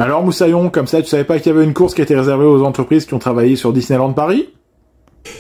Alors Moussaillon, comme ça tu savais pas qu'il y avait une course qui était réservée aux entreprises qui ont travaillé sur Disneyland Paris?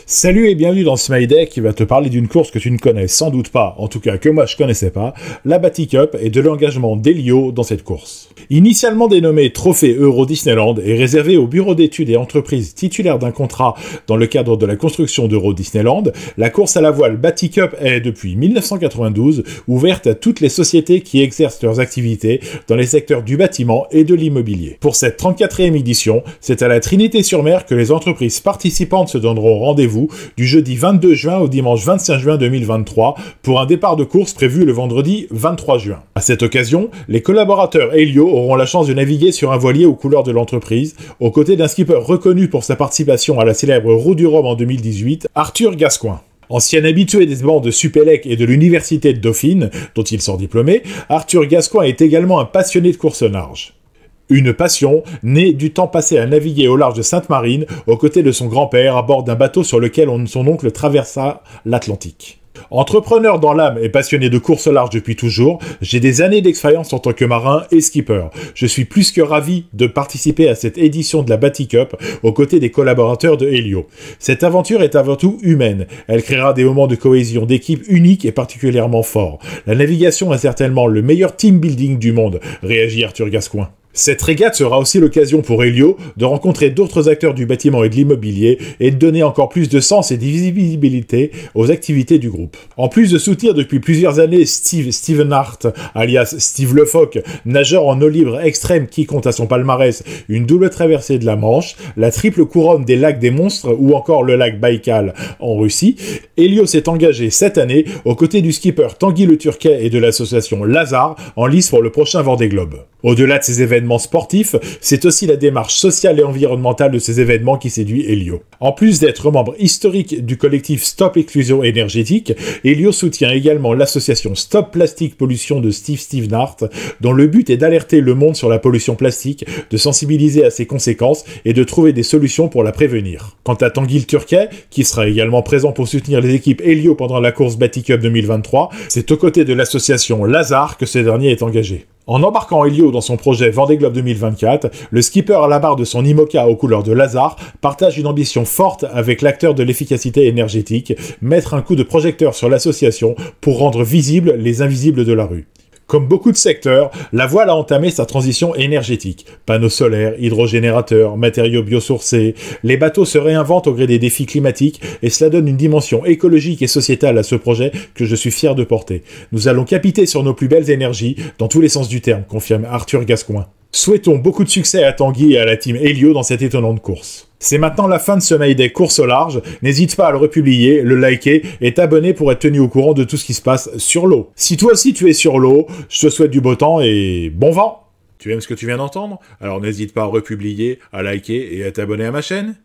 Salut et bienvenue dans ce My Day qui va te parler d'une course que tu ne connais sans doute pas, en tout cas que moi je connaissais pas, la Baticup et de l'engagement d'Helio dans cette course. Initialement dénommée Trophée Euro Disneyland et réservée aux bureaux d'études et entreprises titulaires d'un contrat dans le cadre de la construction d'Euro Disneyland, la course à la voile Baticup est depuis 1992 ouverte à toutes les sociétés qui exercent leurs activités dans les secteurs du bâtiment et de l'immobilier. Pour cette 34e édition, c'est à la Trinité-sur-Mer que les entreprises participantes se donneront rendez-vous du jeudi 22 juin au dimanche 25 juin 2023 pour un départ de course prévu le vendredi 23 juin. À cette occasion, les collaborateurs Helio auront la chance de naviguer sur un voilier aux couleurs de l'entreprise, aux côtés d'un skipper reconnu pour sa participation à la célèbre Roue du Rhum en 2018, Arthur Gascoigne. Ancien habitué des bancs de Supélec et de l'Université de Dauphine, dont il sort diplômé, Arthur Gascoigne est également un passionné de course au large. Une passion née du temps passé à naviguer au large de Sainte-Marine, aux côtés de son grand-père, à bord d'un bateau sur lequel son oncle traversa l'Atlantique. Entrepreneur dans l'âme et passionné de course au large depuis toujours, j'ai des années d'expérience en tant que marin et skipper. Je suis plus que ravi de participer à cette édition de la Baticup aux côtés des collaborateurs de Helio. Cette aventure est avant tout humaine. Elle créera des moments de cohésion d'équipe uniques et particulièrement forts. La navigation est certainement le meilleur team building du monde, réagit Arthur Gascoigne. Cette régate sera aussi l'occasion pour Helio de rencontrer d'autres acteurs du bâtiment et de l'immobilier et de donner encore plus de sens et de visibilité aux activités du groupe. En plus de soutenir depuis plusieurs années Steven Hart, alias Steve Le Phoque, nageur en eau libre extrême qui compte à son palmarès une double traversée de la Manche, la triple couronne des lacs des monstres ou encore le lac Baïkal en Russie, Helio s'est engagé cette année aux côtés du skipper Tanguy Le Turquet et de l'association Lazare en lice pour le prochain Vendée Globe. Au-delà de ces événements sportifs, c'est aussi la démarche sociale et environnementale de ces événements qui séduit Helio. En plus d'être membre historique du collectif Stop Exclusion Énergétique, Helio soutient également l'association Stop Plastique Pollution de Steven Hart, dont le but est d'alerter le monde sur la pollution plastique, de sensibiliser à ses conséquences et de trouver des solutions pour la prévenir. Quant à Tanguy Le Turquet, qui sera également présent pour soutenir les équipes Helio pendant la course Baticup 2023, c'est aux côtés de l'association Lazare que ce dernier est engagé. En embarquant Helio dans son projet Vendée Globe 2024, le skipper à la barre de son IMOCA aux couleurs de Lazare partage une ambition forte avec l'acteur de l'efficacité énergétique, mettre un coup de projecteur sur l'association pour rendre visibles les invisibles de la rue. Comme beaucoup de secteurs, la voile a entamé sa transition énergétique. Panneaux solaires, hydrogénérateurs, matériaux biosourcés, les bateaux se réinventent au gré des défis climatiques et cela donne une dimension écologique et sociétale à ce projet que je suis fier de porter. Nous allons capiter sur nos plus belles énergies, dans tous les sens du terme, confirme Arthur Gascoigne. Souhaitons beaucoup de succès à Tanguy et à la team Helio dans cette étonnante course. C'est maintenant la fin de ce My Day course au large. N'hésite pas à le republier, le liker et t'abonner pour être tenu au courant de tout ce qui se passe sur l'eau. Si toi aussi tu es sur l'eau, je te souhaite du beau temps et bon vent. Tu aimes ce que tu viens d'entendre? Alors n'hésite pas à republier, à liker et à t'abonner à ma chaîne.